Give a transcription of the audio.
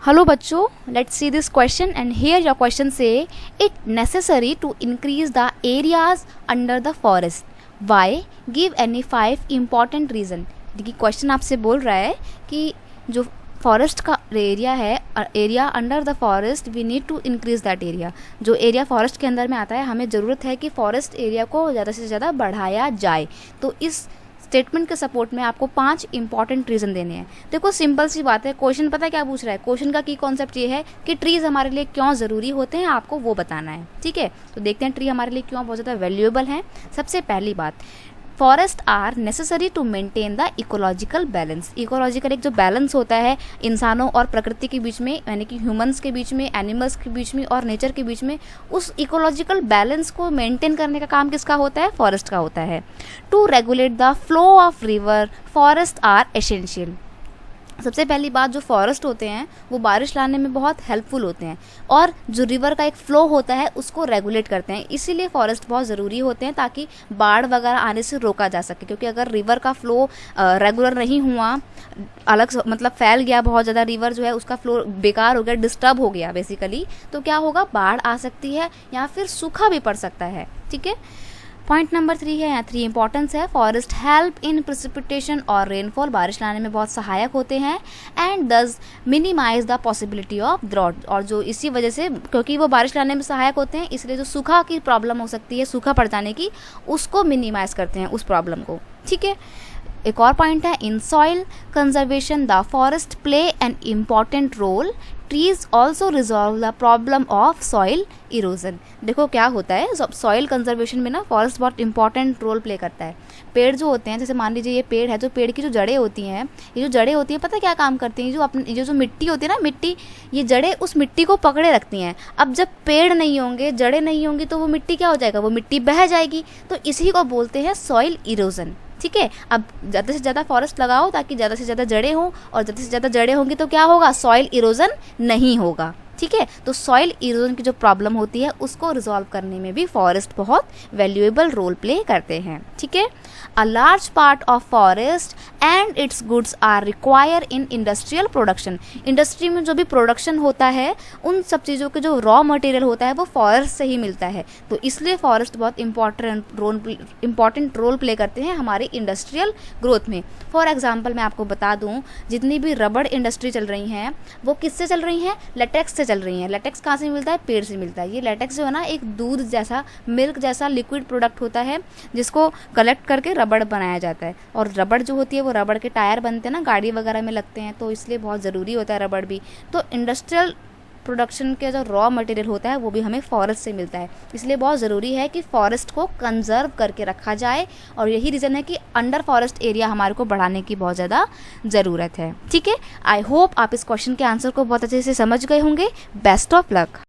Hello बच्चों, let's see this question and here your question say it necessary to increase the areas under the forest. Why? Give any 5 important reason. देखिए question आपसे बोल रहा है कि जो forest का एरिया है, area under the forest we need to increase that area. जो एरिया फॉरेस्ट के अंदर में आता है हमें ज़रूरत है कि फॉरेस्ट एरिया को ज़्यादा से ज़्यादा बढ़ाया जाए. तो इस स्टेटमेंट के सपोर्ट में आपको 5 इंपॉर्टेंट रीज़न देने हैं. देखो सिंपल सी बात है, क्वेश्चन पता है क्या पूछ रहा है. क्वेश्चन का की कॉन्सेप्ट ये है कि ट्रीज़ हमारे लिए क्यों ज़रूरी होते हैं, आपको वो बताना है. ठीक है, तो देखते हैं ट्री हमारे लिए क्यों बहुत ज़्यादा वैल्यूएबल हैं. सबसे पहली बात, forest are necessary to maintain the ecological balance. Ecological एक जो बैलेंस होता है इंसानों और प्रकृति के बीच में, यानी कि ह्यूमंस के बीच में, एनिमल्स के बीच में और नेचर के बीच में, उस इकोलॉजिकल बैलेंस को मेंटेन करने का काम किसका होता है? फॉरेस्ट का होता है. To regulate the flow of river, forest are essential. सबसे पहली बात, जो फॉरेस्ट होते हैं वो बारिश लाने में बहुत हेल्पफुल होते हैं और जो रिवर का एक फ़्लो होता है उसको रेगुलेट करते हैं. इसीलिए फॉरेस्ट बहुत ज़रूरी होते हैं ताकि बाढ़ वगैरह आने से रोका जा सके. क्योंकि अगर रिवर का फ़्लो रेगुलर नहीं हुआ, अलग मतलब फैल गया बहुत ज़्यादा, रिवर जो है उसका फ़्लो बेकार हो गया, डिस्टर्ब हो गया बेसिकली, तो क्या होगा? बाढ़ आ सकती है या फिर सूखा भी पड़ सकता है. ठीक है, पॉइंट नंबर 3 है, यहाँ 3 इंपॉर्टेंस है. फॉरेस्ट हेल्प इन प्रिसिपिटेशन और रेनफॉल, बारिश लाने में बहुत सहायक होते हैं. And thus minimise the possibility of drought, और जो इसी वजह से, क्योंकि वो बारिश लाने में सहायक होते हैं, इसलिए जो सूखा की प्रॉब्लम हो सकती है, सूखा पड़ जाने की, उसको मिनिमाइज करते हैं उस प्रॉब्लम को. ठीक है, एक और पॉइंट है, in soil conservation the forest play an important role. Trees also resolve the problem of soil erosion. देखो क्या होता है, सॉइल कंजर्वेशन में ना फॉरेस्ट बहुत इंपॉर्टेंट रोल प्ले करता है. पेड़ जो होते हैं, जैसे मान लीजिए ये पेड़ है, जो पेड़ की जो जड़ें होती हैं, ये जो जड़ें होती हैं पता है क्या काम करती हैं? जो अपनी जो मिट्टी होती है ना, मिट्टी, ये जड़ें उस मिट्टी को पकड़े रखती हैं. अब जब पेड़ नहीं होंगे, जड़ें नहीं होंगी, तो वो मिट्टी क्या हो जाएगा? वो मिट्टी बह जाएगी. तो इसी को बोलते हैं सॉइल इरोजन. ठीक है, अब ज़्यादा से ज़्यादा फॉरेस्ट लगाओ ताकि ज़्यादा से ज़्यादा जड़ें हों, और ज़्यादा से ज़्यादा जड़ें होंगी तो क्या होगा? सॉइल इरोजन नहीं होगा. ठीक है, तो सॉइल इरोजन की जो प्रॉब्लम होती है उसको रिजॉल्व करने में भी फॉरेस्ट बहुत वैल्यूएबल रोल प्ले करते हैं. ठीक है, a large part of forest and its goods are require in industrial production. Industry में जो भी प्रोडक्शन होता है, उन सब चीज़ों के जो रॉ मटेरियल होता है वो फॉरेस्ट से ही मिलता है. तो इसलिए फॉरेस्ट बहुत इंपॉर्टेंट रोल प्ले करते हैं हमारी इंडस्ट्रियल ग्रोथ में. फॉर एग्जाम्पल मैं आपको बता दूँ, जितनी भी रबड़ इंडस्ट्री चल रही हैं वो किससे चल रही हैं? लेटेक्स से चल रही हैं. लेटेक्स कहाँ से मिलता है? पेड़ से मिलता है. ये लेटेक्स जो है ना, एक दूध जैसा, मिल्क जैसा लिक्विड प्रोडक्ट होता है जिसको कलेक्ट करके रबड़ बनाया जाता है. और रबड़ जो होती है वो रबड़ के टायर बनते हैं ना, गाड़ी वगैरह में लगते हैं, तो इसलिए बहुत ज़रूरी होता है रबड़ भी. तो इंडस्ट्रियल प्रोडक्शन के जो रॉ मटेरियल होता है वो भी हमें फॉरेस्ट से मिलता है. इसलिए बहुत ज़रूरी है कि फॉरेस्ट को कंजर्व करके रखा जाए, और यही रीज़न है कि अंडर फॉरेस्ट एरिया हमारे को बढ़ाने की बहुत ज़्यादा ज़रूरत है. ठीक है, आई होप आप इस क्वेश्चन के आंसर को बहुत अच्छे से समझ गए होंगे. Best of luck.